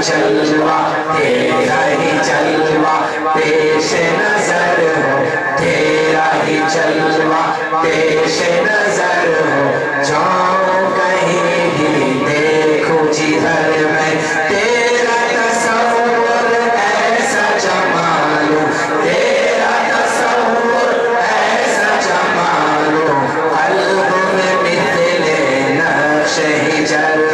جلوہ تیرا ہی جلوہ پیش نظر ہو تیرا ہی جلوہ پیش نظر ہو جاؤں کہیں بھی دیکھوں جدھر میں تیرا تصور ایسا جمال تیرا تصور ایسا جمال قلب میں مثل نقش حجر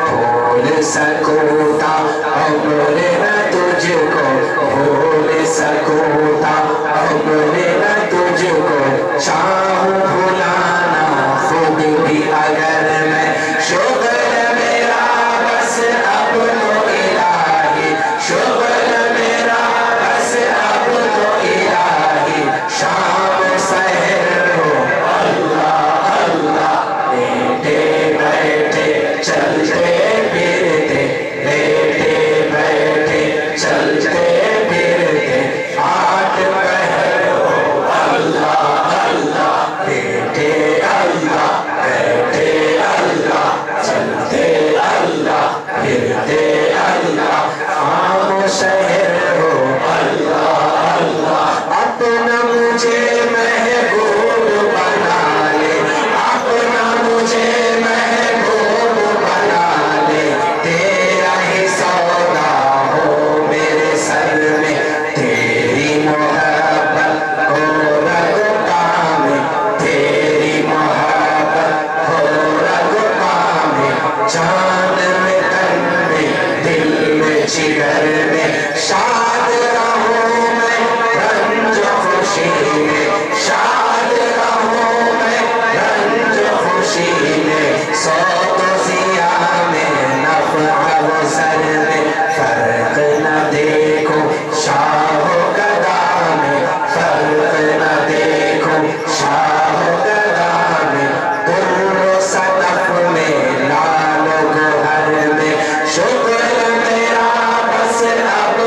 بھول سکوں تا عمر نہ تجھ کو بھول سکوں تا عمر نہ تجھ کو چاہوں بھلانا خود بھی اگر میں شغل میرا بس اب تو الہی شغل میرا بس اب تو الہی شام سحر ہو اللہ اللہ لیٹے بیٹھے چلتے پھرتے لیٹے بیٹھے چلتے پھرتے آٹھ پہر ہو اللہ اللہ لیٹے اللہ بیٹھے اللہ چلتے اللہ پھرتے اللہ خام شہر ہو اللہ اللہ اپنا مجھے محبوب بنا لے اپنا مجھے محبوب بنا لے تیرا ہی سودا ہو میرے سر میں تیری محبت ہو رگ پا میں تیری محبت ہو رگ پا میں جان میں تن میں دل میں جگر میں شاد رہوں میں رنج خوشی میں شاد رہوں میں رنج خوشی میں سود و ضیاء میں نفع و ضر میں فرق نہ دیکھو شاہ و گدا میں فرق نہ دیکھو شاہ و گدا میں در و صدف میں لال و گوہر میں شکر میرا بس اب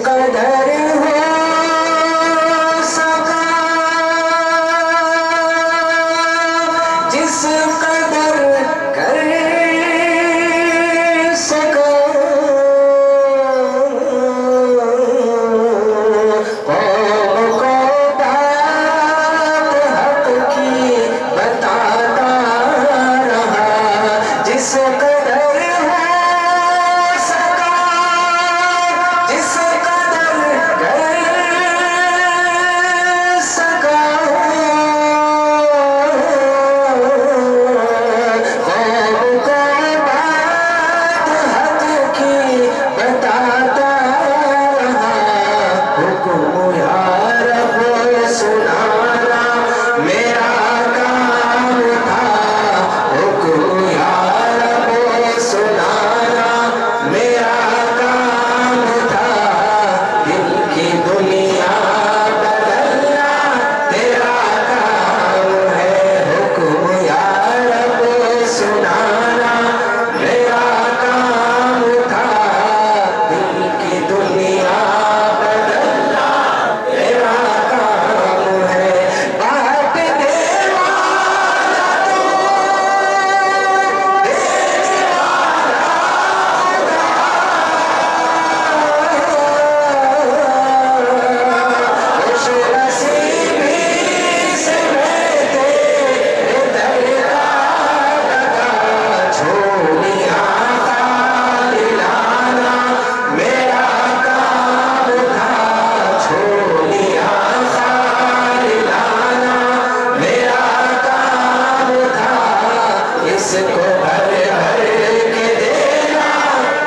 قدر ہو سکا جس قدر کر سکا قوم کو بات حق کی بتاتا رہا جس قدر ہو سکا جس قدر کر سکا قوم کو بات حق کی بتاتا رہا حکم یا رب سنانا میرا کام تھا حکم یا رب سنانا میرا کام تھا دل کی دنیا بدلنا تیرا کام ہے حکم یا رب سنانا میرا کام تھا دل کی دنیا بدلنا تیرا کام ہے بات دیوانا تو خوش نصیبی سے میں تیرے در کا لگا چھوڑیاں خالی لانا میرا کام تھا چھوڑیاں خالی لانا میرا کام تھا اس کو بھر بھر کے دینا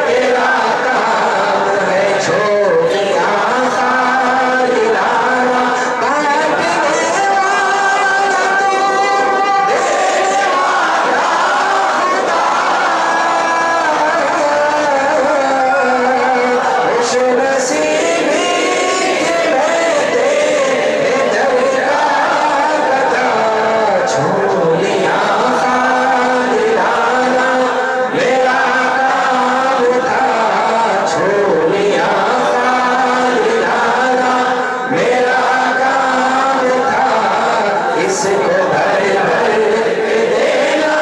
تیرا کام ہے چھوڑیاں خالی لانا بات دیوانا تو دینے والا خوش نصیبی کہ میں تیرے در کا لگا چھوڑیاں خالی لانا میرا کام تھا چھوڑیاں خالی لانا میرا کام تھا اس کو بھر بھر کے دینا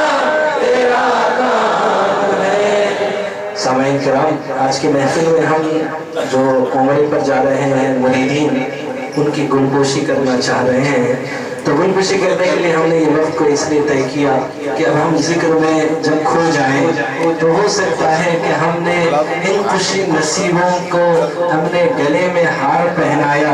تیرا کام ہے سامعین کرام آج کی محفل میں ہم جو عمرے پر جا رہے ہیں مریدین ان کی گلپوشی کرنا چاہ رہے ہیں تو گلپوشی کرنے کے لیے ہم نے یہ وقت کو اس لیے طے کیا کہ اب ہم ذکر میں جب کھو جائیں تو ہو سکتا ہے کہ ہم نے ان خوشی نصیبوں کو ہم نے گلے میں ہار پہنایا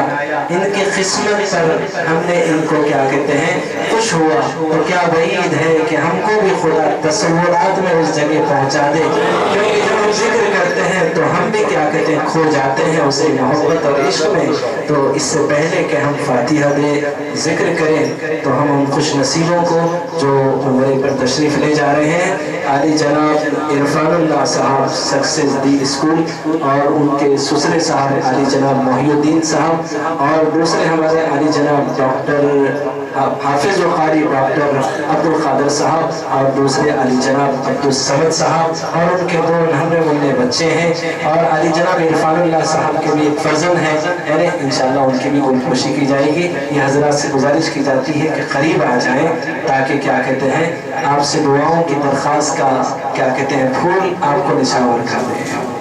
ان کی قسمت پر ہم نے ان کو کیا کہتے ہیں خوش ہوا تو کیا بعید ہے کہ ہم کو بھی خدا تصورات میں اس جگہ پہنچا دے کیونکہ جب ہم ذکر کرتے ہیں تو ہم بھی کیا کہتے ہیں کھو جاتے ہیں اسے محبت اور عشق میں تو اس سے پہلے کہ ہم فاتحہ دے ذکر کریں تو ہم ان خوش نصیبوں کو جو عمرے پر تشریف لے جا رہے ہیں عالی جناب عرفان اللہ صاحب سکسیس دی اسکول اور ان کے سسرے صاحب عالی جناب محی الدین صاحب اور دوسرے ہمارے عالی جناب ڈاکٹر حافظ و قاری ڈاکٹر عبد القادر صاحب اور دوسرے عالی جناب عبد الصمد صاحب اور ان کے دو ننھے منھے بچے ہیں اور عالی جناب عرفان اللہ صاحب کے بھی ایک فرزند ہے انشاءاللہ ان کی بھی گلپوشی کی جائے گی یہ حضرات سے گزارش کی جاتی ہے کہ قریب آ جائیں تاکہ کیا کہتے ہیں آپ سے دعاؤں کی درخواست کا کیا کہتے ہیں پھول آپ کو نشاور کر دیں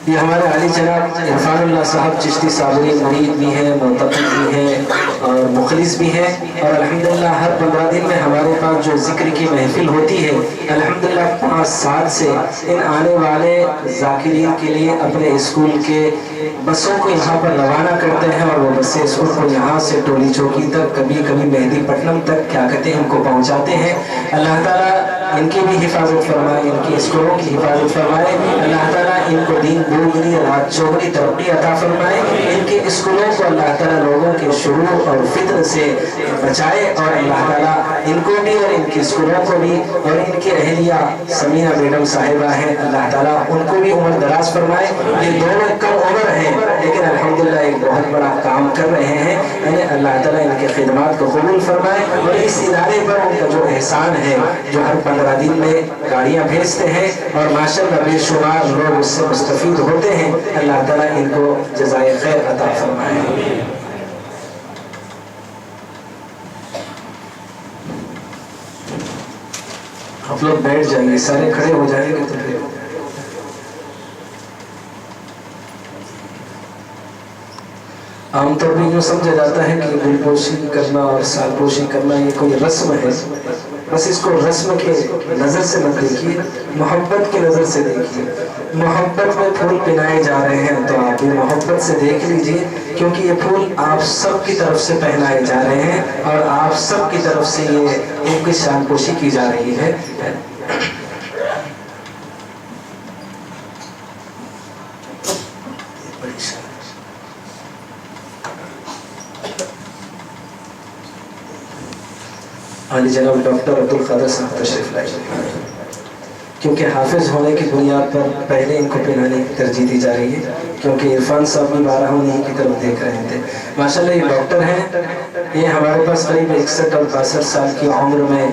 یہ ہمارے عالی جناب عرفان اللہ صاحب چشتی صابری مرید بھی ہیں معتقد بھی ہیں اور مخلص بھی ہیں اور الحمدللہ ہر 15 دن میں ہمارے پاس جو ذکر کی محفل ہوتی ہے الحمدللہ 5 سال سے ان آنے والے ذاکرین کے لیے اپنے اسکول کے بسوں کو یہاں پر روانہ کرتے ہیں اور وہ بسیں اسکول کو یہاں سے ٹولی چوکی تک کبھی کبھی مہدی پٹنم تک کیا کہتے ہیں ان کو پہنچاتے ہیں اللہ تعالیٰ ان کی بھی حفاظت فرمائے ان کی اسکولوں کی حفاظت فرمائے اللہ تعالیٰ ان کو دین دوگنی رات چوگنی ترقی عطا فرمائے ان کے اسکولوں کو اللہ تعالیٰ لوگوں کے شرور اور فتن سے بچائے اور اللہ تعالیٰ ان کو بھی اور ان کی اسکولوں کو بھی اور ان کی اہلیہ سمینہ بیگم صاحبہ ہیں اللہ تعالیٰ ان کو بھی عمر دراز فرمائے یہ دونوں کم عمر ہیں لیکن الحمدللہ ایک بہت بڑا کام کر رہے ہیں. یعنی اللہ تعالیٰ ان کی خدمات کو قبول فرمائے اور اس ادارے پر ان کا جو احسان ہے جو ہر 15 دن میں گاڑیاں بھیجتے ہیں اور ماشاءاللہ بے شمار لوگ اس سے مستفید ہوتے ہیں. اللہ تعالیٰ ان کو جزائے خیر عطا فرمائے. آپ لوگ بیٹھ جائیے, سارے کھڑے ہو جائیں گے تو پھر عام طور پہ یوں سمجھا جاتا ہے کہ دل پوشی کرنا اور سال پوشی کرنا یہ کوئی رسم ہے. بس اس کو رسم کے نظر سے مت دیکھیے, محبت کی نظر سے دیکھیے. محبت میں پھول پہنائے جا رہے ہیں تو آپ بھی محبت سے دیکھ لیجئے, کیونکہ یہ پھول آپ سب کی طرف سے پہنائے جا رہے ہیں اور آپ سب کی طرف سے یہ ان کی شان پوشی کی جا رہی ہے. عالی جناب ڈاکٹر عبدالقادر صاحب تشریف لائے, کیونکہ حافظ ہونے کی بنیاد پر پہلے ان کو پہنانے کی ترجیح دی جا رہی ہے, کیونکہ عرفان صاحب بھی 12 انہی کی طرف دیکھ رہے تھے. ماشاءاللہ یہ ڈاکٹر ہیں, یہ ہمارے پاس قریب 61 اور 62 سال کی عمر میں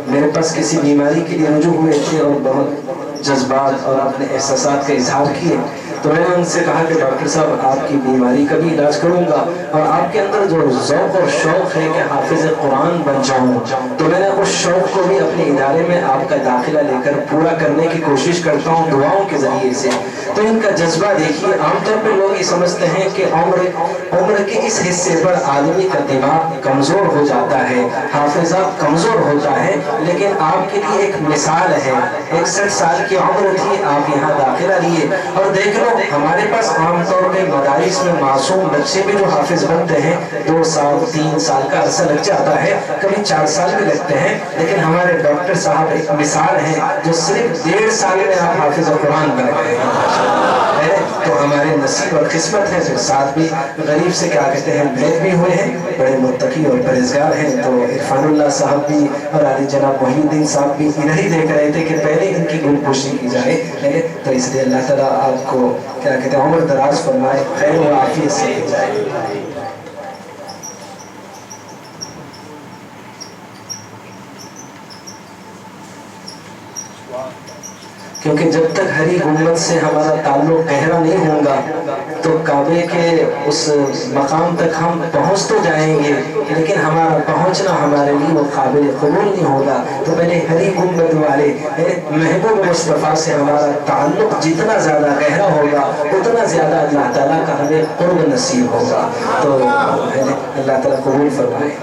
میرے پاس کسی بیماری کے لیے رجوع ہوئے تھے اور بہت جذبات اور اپنے احساسات کا اظہار کیے. تو میں نے ان سے کہا کہ ڈاکٹر صاحب آپ کی بیماری کا بھی علاج کروں گا اور آپ کے اندر جو ذوق اور شوق ہے کہ حافظ قرآن بن جاؤں, تو میں نے اس شوق کو بھی اپنے ادارے میں آپ کا داخلہ لے کر پورا کرنے کی کوشش کرتا ہوں دعاؤں کے ذریعے سے. تو ان کا جذبہ دیکھیے. عام طور پہ لوگ یہ سمجھتے ہیں کہ عمر کے اس حصے پر آدمی کا دماغ کمزور ہو جاتا ہے, حافظہ کمزور ہوتا ہے, لیکن آپ کے لیے ایک مثال ہے. 61 سال کی عمر تھی, آپ یہاں داخلہ لیے اور دیکھ لو ہمارے پاس عام طور پہ مدارس میں معصوم بچے بھی جو حافظ بنتے ہیں 2 سال 3 سال کا عرصہ لگ جاتا ہے, کبھی 4 سال بھی لگتے ہیں, لیکن ہمارے ڈاکٹر صاحب ایک مثال ہیں جو صرف 1.5 سال میں آپ حافظ قرآن بن گئے ہیں. تو ہمارے نصیب اور قسمت ہے. پھر ساتھ بھی غریب سے کیا کہتے ہیں بیت بھی ہوئے ہیں, بڑے متقی اور پرہیزگار ہیں. تو عرفان اللہ صاحب بھی اور علی جناب محی الدین صاحب بھی انہیں دیکھ رہے تھے کہ پہلے ان کی گل پوشی کی جائے. تو اس لیے اللہ تعالیٰ آپ کو کیا کہتے ہیں عمر دراز فرمائے, خیر و عافیت سے کی جائے. کیونکہ جب تک ہری گنبد سے ہمارا تعلق گہرا نہیں ہوگا تو کعبے کے اس مقام تک ہم پہنچ تو جائیں گے, لیکن ہمارا پہنچنا ہمارے لیے وہ قابل قبول نہیں ہوگا. تو پہلے ہری گنبد والے محبوب مصطفیٰ سے ہمارا تعلق جتنا زیادہ گہرا ہوگا اتنا زیادہ اللہ تعالیٰ کا ہمیں قرب نصیب ہوگا. تو اللہ تعالیٰ قبول فرمائے.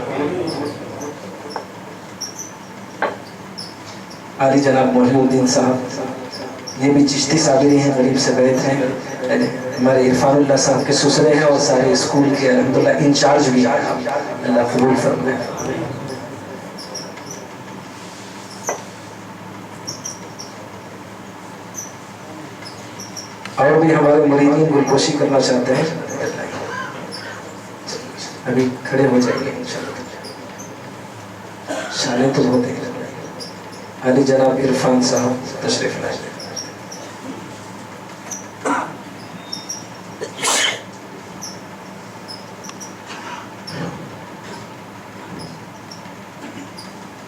علی جناب محی الدین صاحب یہ بھی چشتی صابری ہیں, غریب سے بیت ہیں, ہمارے عرفان اللہ صاحب کے سسرے ہیں اور سارے اسکول کے الحمدللہ انچارج بھی ہیں. اللہ قبول فرمائے. اور بھی ہمارے مریدین گل پوشی کرنا چاہتے ہیں, ابھی کھڑے ہو جائیں گے انشاءاللہ. شانیں تو بہت ہیں. علی جناب عرفان صاحب تشریف لائے.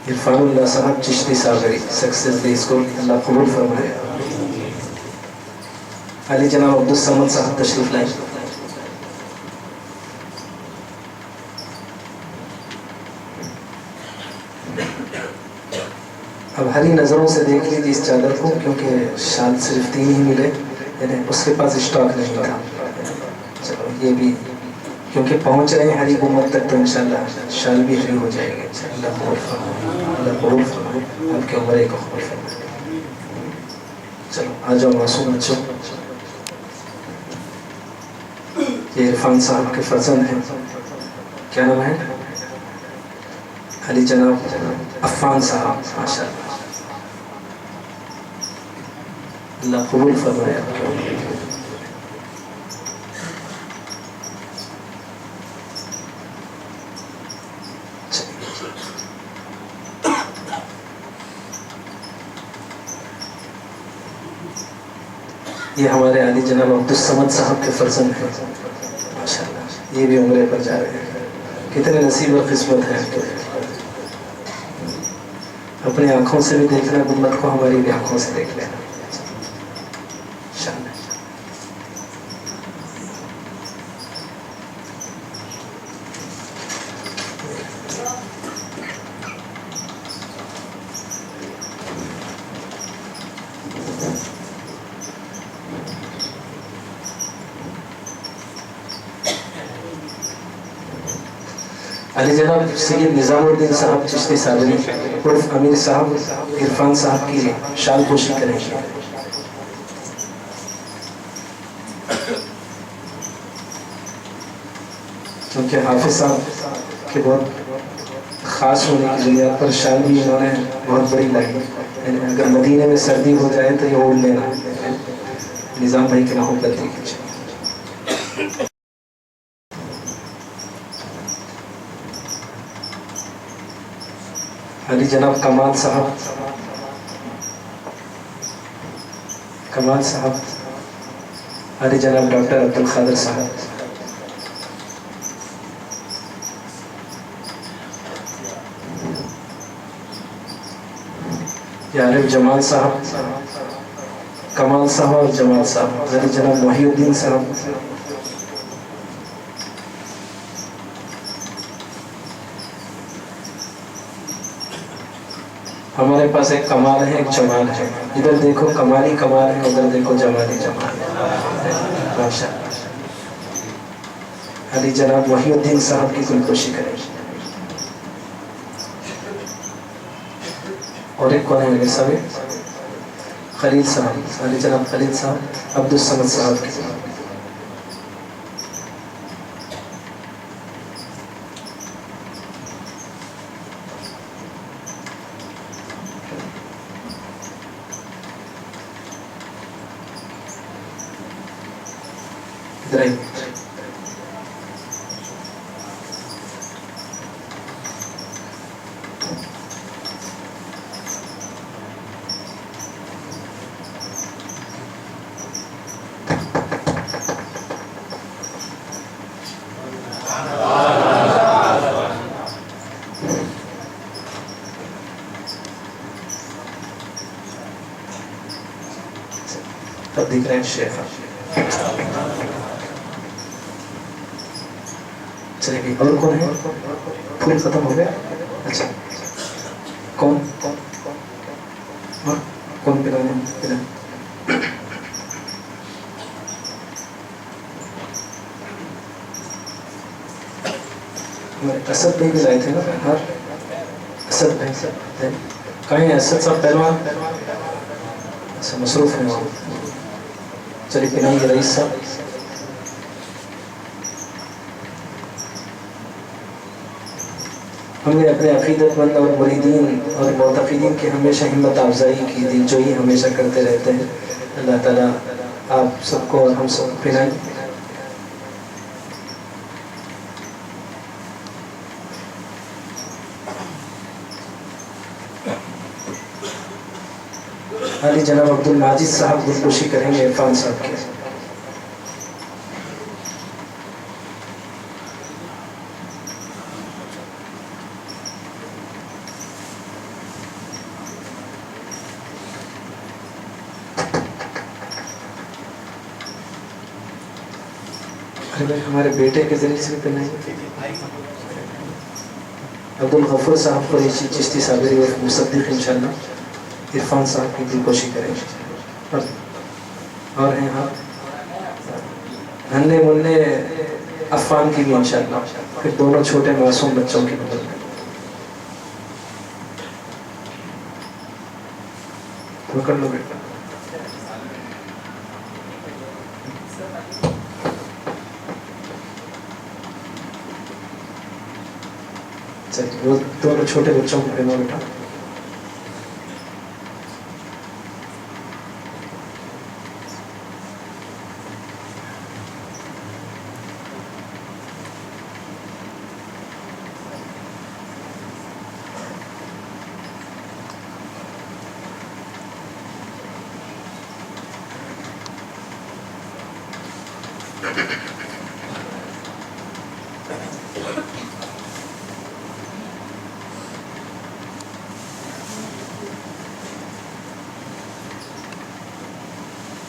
Irfanullah Sahib Chishti Sabri success day school, Allah قبول فرمائے. علی جناب عبدالصمد صاحب تشریف لائے. اب ہری نظروں سے دیکھ لیجیے اس چادر کو, کیونکہ شال صرف 3 ہی ملے, یعنی اس کے پاس اسٹاک نہیں تھا. چلو یہ بھی کیونکہ پہنچ رہے ہیں ہری گنبد تک تو انشاءاللہ شال بھی ہری ہو جائے گی. اللہ قبول فرمائے, اللہ قبول فرمائے, آپ کے عمرے کو قبول فرمائے. چلو آ جاؤ معصوم بچوں. یہ عرفان صاحب کے فرزند ہیں, کیا نام ہے؟ علی جناب عفان صاحب. ماشاءاللہ اللہ قبول فرمائے آپ کے عمرے. یہ ہمارے علی جناب عبدالصمد صاحب کے فرزند ہیں. ماشاءاللہ یہ بھی عمرے پر جا رہے ہیں. کتنے نصیب اور قسمت ہے. اپنی آنکھوں سے بھی دیکھنا امت کو، ہماری بھی آنکھوں سے دیکھ لینا. علی جناب سید نظام الدین صاحب چشتی صابری عرف امیر صاحب عرفان صاحب کی شال پوشی کریں گے. کیونکہ حافظ صاحب کے بہت خاص ہونے کی بنیاد پر شال بھی انہوں نے بہت بڑی لائی. اگر مدینے میں سردی ہو جائے تو یہ اوڑھ لینا. نظام بھائی کی محبت دیکھیے. علی جناب کمال صاحب علی جناب ڈاکٹر عبدالقادر صاحب عارف جمال صاحب کمال صاحب اور جمال صاحب علی جناب محی الدین صاحب ہمارے پاس ایک کمال ہے ایک جمال ہے. ادھر دیکھو کمالی کمال ہے ادھر دیکھو جمالی جمال ہے. ماشاءاللہ. علی جناب محی الدین صاحب کی گلپوشی کریں. اور ایک کون ہے میرے صاحب خلیل صاحب علی جناب خلیل صاحب عبدالصمد صاحب کی. تب دیکھ رہے ہیں شیخ. چلے گئی. اور کون ہے؟ پھول ختم ہو گیا. اچھا کون پلانے پلانے اسد بھائی بھی لائے تھے نا. ہاں اسد بھائی کہیں ہیں؟ اسد صاحب پہلوان مصروف ہیں وہ. چلیے پلائیں گے رئیس صاحب. ہم نے اپنے عقیدت مند اور مریدین اور معتقدین کی ہمیشہ ہمت افزائی کی، دل جوئی ہمیشہ کرتے رہتے ہیں. اللہ تعالیٰ آپ سب کو اور ہم سب کو پلائیں. علی جناب عبدالماجد صاحب گلپوشی کریں گے عرفان صاحب کی. ہمارے بیٹے کے ذریعے سے پہنائیں گے. عبدالغفور صاحب کو چشتی صابری اور مصدق انشاءاللہ عرفان صاحب کی گلپوشی کریں گے. اور ہیں ہاں ننھے منھے عفان کی بھی انشاءاللہ. پھر دونوں چھوٹے معصوم بچوں کی مدد میں پکڑ لو بیٹا. وہ دونوں چھوٹے بچوں کو پہنو بیٹا.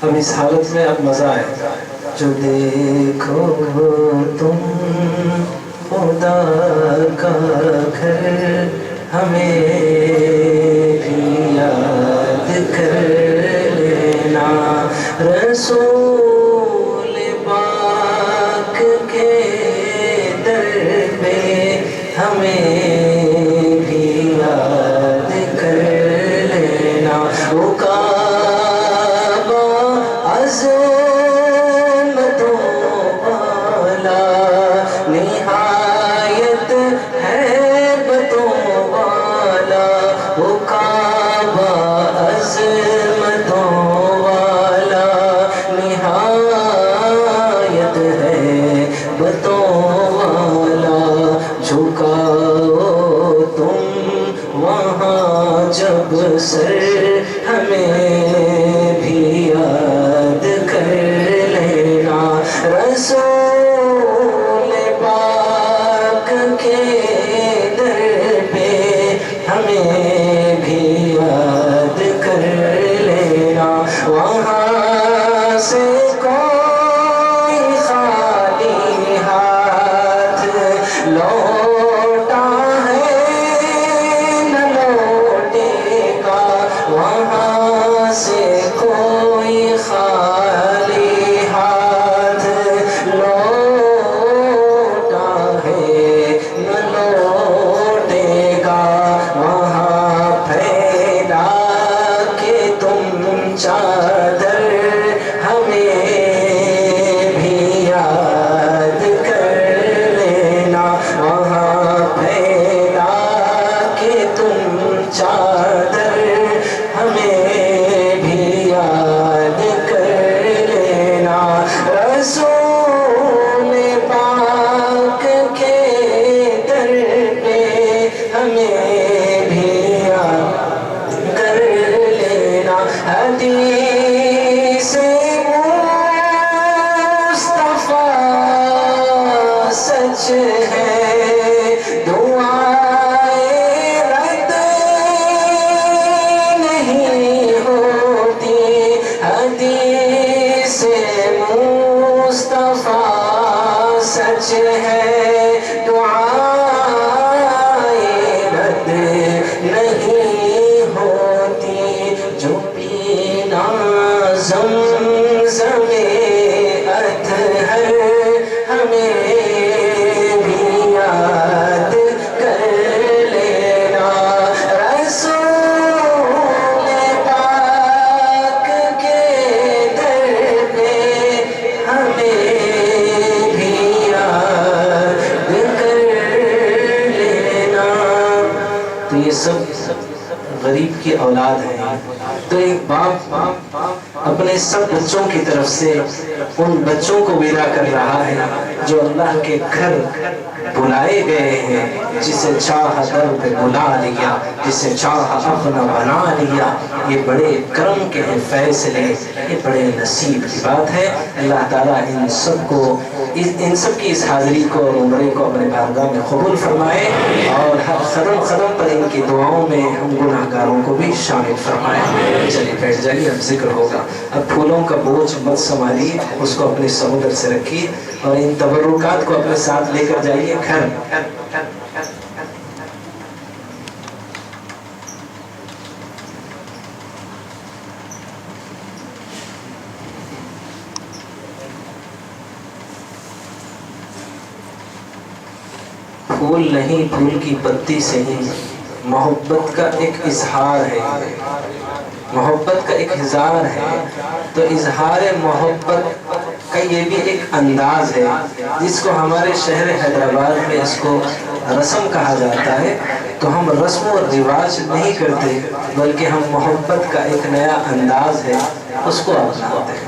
اب اس حالت میں اب مزہ آئے گا. جو دیکھو تم خدا کا گھر ہمیں بھی یاد کر لینا. رسول پاک کے در پہ ہمیں بھی یاد کر لینا. وہ کعبہ عظمتوں والا نہایت ہیبتوں والا. وہ کعبہ عظمتوں والا نہایت ہیبتوں والا. جھکاؤ تم وہاں جب سر ہمیں بھی یاد کر لینا. رسول پاک کے در پہ ہمیں بھی یاد کر لینا. وہاں سے کوئی خالی ہاتھ لوٹا ہے نہ لوٹے گا. وہاں سے کوئی خالی ہاتھ لوٹا ہے نہ لوٹے گا. وہاں پھیلا کے تم چادر ہمیں بھی یاد کر لینا. وہاں پھیلا کے تم چادر ہمیں بھی یاد کر لینا. رسول پاک کے در پہ ہمیں بھی یاد کر لینا. حدیث مصطفیٰ سچ ہے دعائیں رد نہیں ہوتی. حدیث مصطفیٰ سچ ہے دعائیں رد نہیں ہوتی. جو پینا زمزم اطہر ہمیں بھی یاد کر لینا. رسول پاک کے در پہ ہمیں بھی یاد کر لینا. تو یہ سب غریب کی اولاد ہے. تو ایک باپ اپنے سب بچوں کی طرف سے ان بچوں کو ودا کر رہا ہے جو اللہ کے گھر بلائے گئے ہیں. جسے چاہا در پہ بلا لیا, جسے چاہا اپنا بنا لیا. یہ بڑے کرم کے ہیں فیصلے, یہ بڑے نصیب کی بات ہے. اللہ تعالیٰ ان سب کی اس حاضری کو اور عمرے کو اپنے بارگاہ میں قبول فرمائے, اور ہر قدم قدم پر ان کی دعاؤں میں ہم گناہگاروں کو بھی شامل فرمائے. چلیے بیٹھ جائیے, اب ذکر ہوگا. اب پھولوں کا بوجھ مت سنبھالیے, اس کو اپنے سمندر سے رکھیے اور ان تبرکات کو اپنے ساتھ لے کر جائیے گھر. پھول نہیں پھول کی پتی سے ہی محبت کا ایک اظہار ہے, محبت کا ایک اظہار ہے. تو اظہار محبت کا یہ بھی ایک انداز ہے جس کو ہمارے شہر حیدرآباد میں اس کو رسم کہا جاتا ہے. تو ہم رسم و رواج نہیں کرتے بلکہ ہم محبت کا ایک نیا انداز ہے اس کو اپناتے ہیں.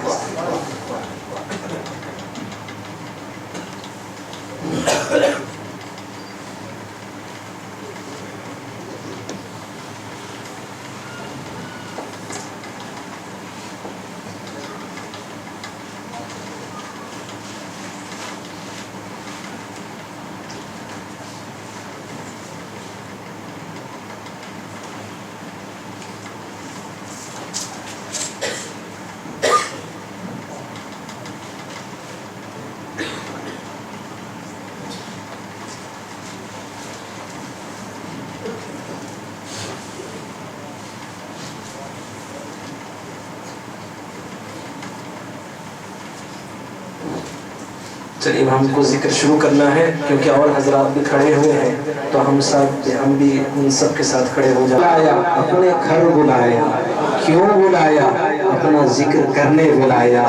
چلیے ہم کو ذکر شروع کرنا ہے کیونکہ اور حضرات بھی کھڑے ہوئے ہیں تو ہم بھی ان سب کے ساتھ کھڑے ہو جائیں. بلایا اپنے گھر بلایا، کیوں بلایا؟ اپنا ذکر کرنے بلایا،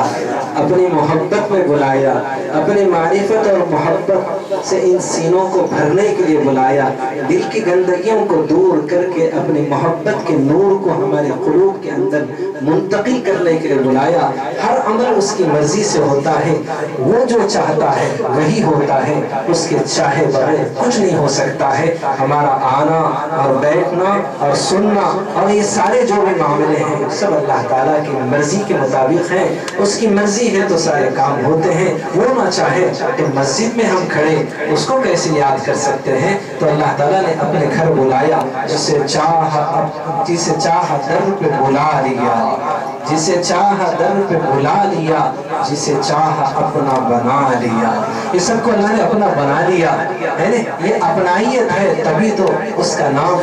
اپنی محبت میں بلایا، اپنی معرفت اور محبت سے ان سینوں کو بھرنے کے لیے بلایا، دل کی گندگیوں کو دور کر کے اپنی محبت کے نور کو ہمارے قلوب کے اندر منتقل کرنے کے لیے بلایا. ہر عمل اس کی مرضی سے ہوتا ہے، وہ جو چاہتا ہے وہی ہوتا ہے، اس کے چاہے بغیر کچھ نہیں ہو سکتا ہے. ہمارا آنا اور بیٹھنا اور سننا اور یہ سارے جو بھی معاملے ہیں سب اللہ تعالیٰ کی مرضی کے مطابق ہیں. اس کی مرضی ہے تو سارے کام ہوتے ہیں. وہ نہ چاہے کہ مسجد میں ہم کھڑے اس کو کیسے یاد کر سکتے ہیں؟ تو اللہ تعالیٰ نے اپنے گھر بلایا. جسے چاہ در پہ بلا لیا، جسے چاہ در پہ بلا لیا، جسے چاہ اپنا بنا لیا. یہ سب کو اللہ نے اپنا بنا لیا ہے نا. یہ اپنائیت ہے تبھی تو اس کا نام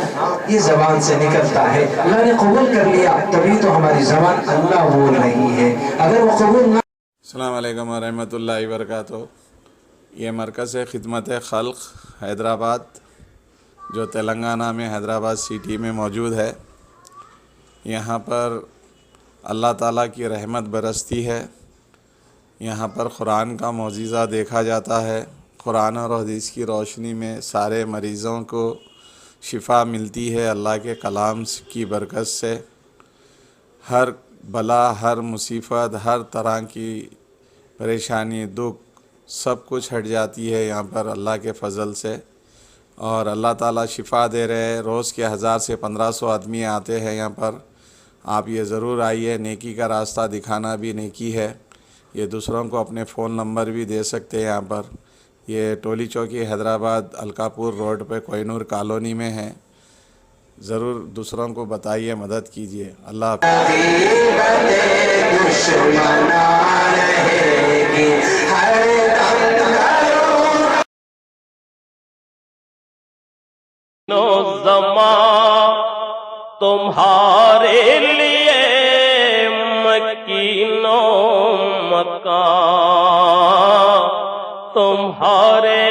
یہ زبان سے نکلتا ہے. اللہ نے قبول کر لیا تبھی تو ہماری زبان اللہ بول رہی ہے. اگر وہ قبول نہ. السلام علیکم ورحمۃ اللہ وبرکاتہ. یہ مرکز خدمت خلق حیدرآباد جو تلنگانہ میں حیدرآباد سٹی میں موجود ہے. یہاں پر اللہ تعالیٰ کی رحمت برستی ہے. یہاں پر قرآن کا معجزہ دیکھا جاتا ہے. قرآن اور حدیث کی روشنی میں سارے مریضوں کو شفا ملتی ہے اللہ کے کلام کی برکت سے. ہر بلا، ہر مصیبت، ہر طرح کی پریشانی، دکھ سب کچھ ہٹ جاتی ہے یہاں پر اللہ کے فضل سے. اور اللہ تعالیٰ شفا دے رہے ہیں. روز کے 1000 سے 1500 آدمی آتے ہیں یہاں پر. آپ یہ ضرور آئیے. نیکی کا راستہ دکھانا بھی نیکی ہے. یہ دوسروں کو اپنے فون نمبر بھی دے سکتے ہیں. یہاں پر یہ ٹولی چوکی حیدرآباد الکاپور روڈ پہ کوہ نور کالونی میں ہے. ضرور دوسروں کو بتائیے، مدد کیجیے. اللہ تمہارے لیے مکینوں مکان، تمہارے